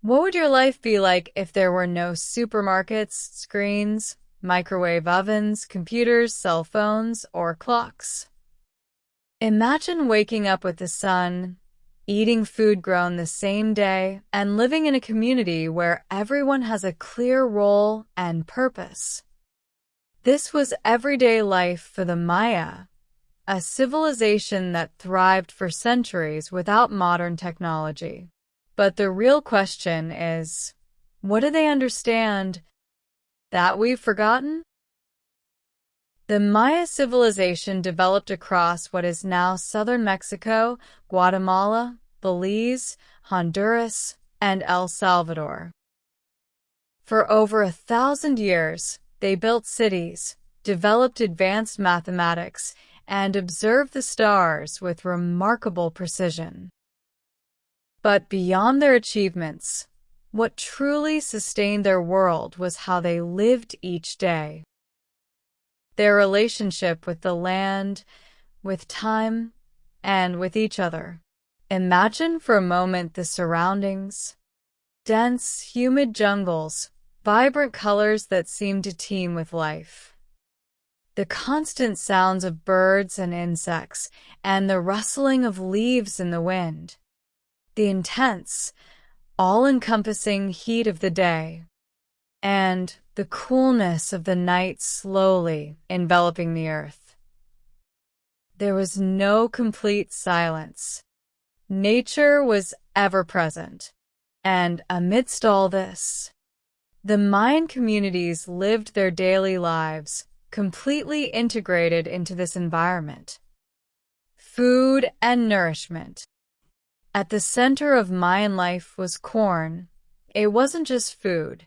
What would your life be like if there were no supermarkets, screens, microwave ovens, computers, cell phones, or clocks? Imagine waking up with the sun, eating food grown the same day, and living in a community where everyone has a clear role and purpose. This was everyday life for the Maya, a civilization that thrived for centuries without modern technology. But the real question is, what do they understand that we've forgotten? The Maya civilization developed across what is now southern Mexico, Guatemala, Belize, Honduras, and El Salvador. For over 1,000 years, they built cities, developed advanced mathematics, and observed the stars with remarkable precision. But beyond their achievements, what truly sustained their world was how they lived each day. Their relationship with the land, with time, and with each other. Imagine for a moment the surroundings. Dense, humid jungles, vibrant colors that seem to teem with life. The constant sounds of birds and insects, and the rustling of leaves in the wind. The intense, all-encompassing heat of the day, and the coolness of the night slowly enveloping the earth. There was no complete silence. Nature was ever present, and amidst all this, the Mayan communities lived their daily lives, completely integrated into this environment. Food and nourishment. At the center of Mayan life was corn. It wasn't just food.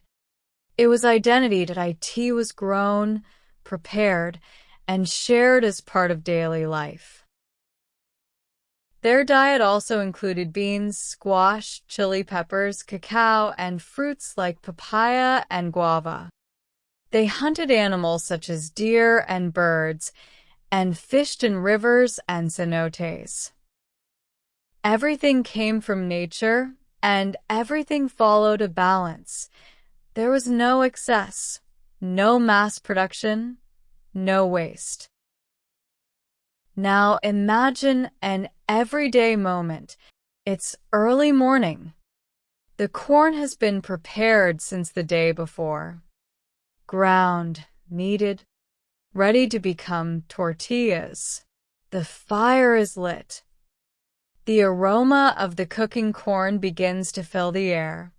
It was identity. It was grown, prepared, and shared as part of daily life. Their diet also included beans, squash, chili peppers, cacao, and fruits like papaya and guava. They hunted animals such as deer and birds, and fished in rivers and cenotes. Everything came from nature, and everything followed a balance. There was no excess, no mass production, no waste. Now imagine an everyday moment. It's early morning. The corn has been prepared since the day before. Ground, kneaded, ready to become tortillas. The fire is lit. The aroma of the cooking corn begins to fill the air.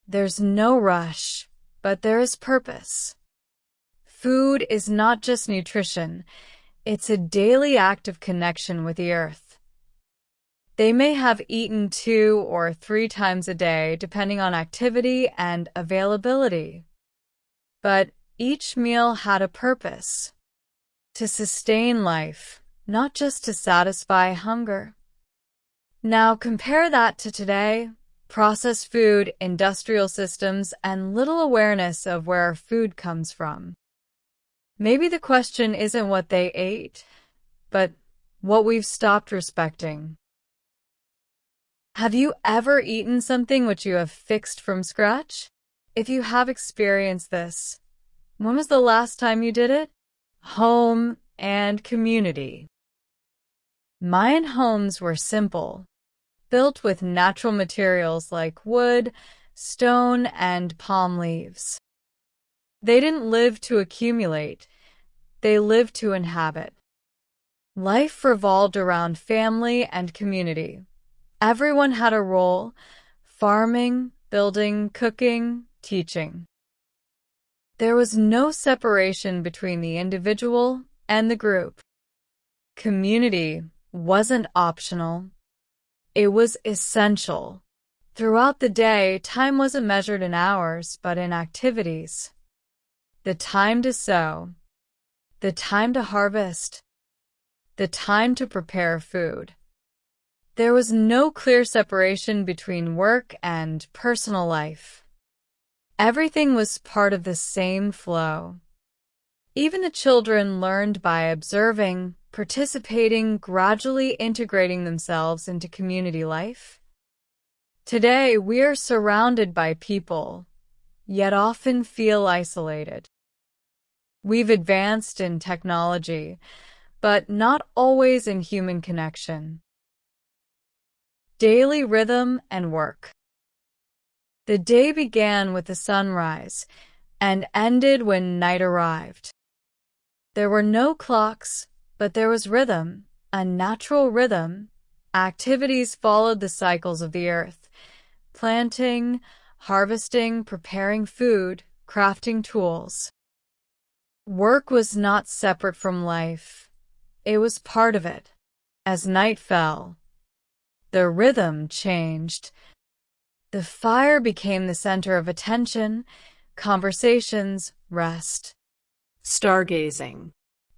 There's no rush, but there is purpose. Food is not just nutrition, it's a daily act of connection with the earth. They may have eaten 2 or 3 times a day, depending on activity and availability. But each meal had a purpose: to sustain life, not just to satisfy hunger. Now compare that to today: processed food, industrial systems, and little awareness of where our food comes from. Maybe the question isn't what they ate, but what we've stopped respecting. Have you ever eaten something which you have fixed from scratch? If you have experienced this, when was the last time you did it? Home and community. Mayan homes were simple, built with natural materials like wood, stone, and palm leaves. They didn't live to accumulate, they lived to inhabit. Life revolved around family and community. Everyone had a role: farming, building, cooking, teaching. There was no separation between the individual and the group. Community wasn't optional. It was essential. Throughout the day, time wasn't measured in hours, but in activities. The time to sow, the time to harvest, the time to prepare food. There was no clear separation between work and personal life. Everything was part of the same flow. Even the children learned by observing, participating, gradually integrating themselves into community life. Today, we are surrounded by people, yet often feel isolated. We've advanced in technology, but not always in human connection. Daily rhythm and work. The day began with the sunrise and ended when night arrived. There were no clocks, but there was rhythm, a natural rhythm. Activities followed the cycles of the earth: planting, harvesting, preparing food, crafting tools. Work was not separate from life. It was part of it. As night fell, the rhythm changed. The fire became the center of attention, conversations, rest. Stargazing.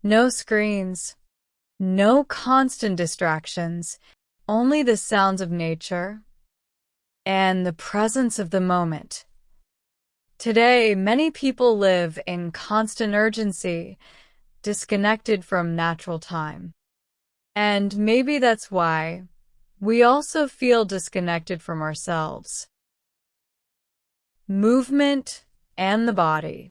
No screens, no constant distractions, only the sounds of nature and the presence of the moment. Today, many people live in constant urgency, disconnected from natural time. And maybe that's why we also feel disconnected from ourselves. Movement and the body.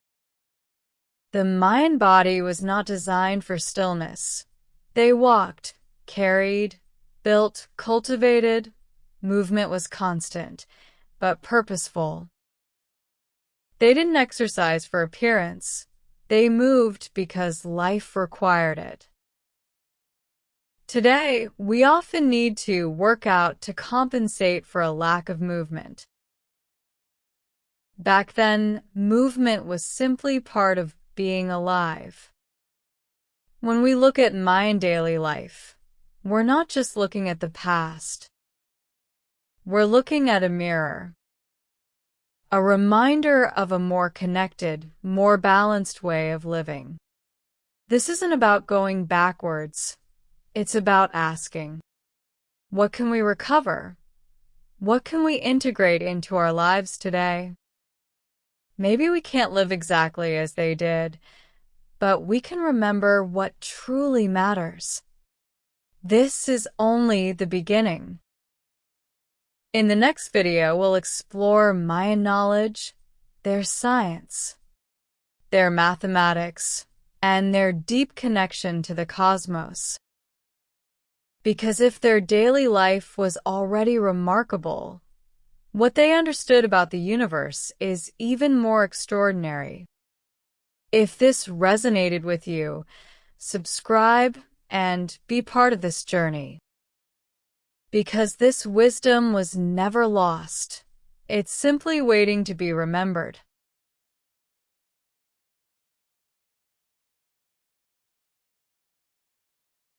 The Mayan body was not designed for stillness. They walked, carried, built, cultivated. Movement was constant, but purposeful. They didn't exercise for appearance. They moved because life required it. Today, we often need to work out to compensate for a lack of movement. Back then, movement was simply part of being alive. When we look at Mayan daily life, we're not just looking at the past. We're looking at a mirror. A reminder of a more connected, more balanced way of living. This isn't about going backwards. It's about asking, what can we recover? What can we integrate into our lives today? Maybe we can't live exactly as they did, but we can remember what truly matters. This is only the beginning. In the next video, we'll explore Mayan knowledge, their science, their mathematics, and their deep connection to the cosmos. Because if their daily life was already remarkable, what they understood about the universe is even more extraordinary. If this resonated with you, subscribe and be part of this journey. Because this wisdom was never lost. It's simply waiting to be remembered.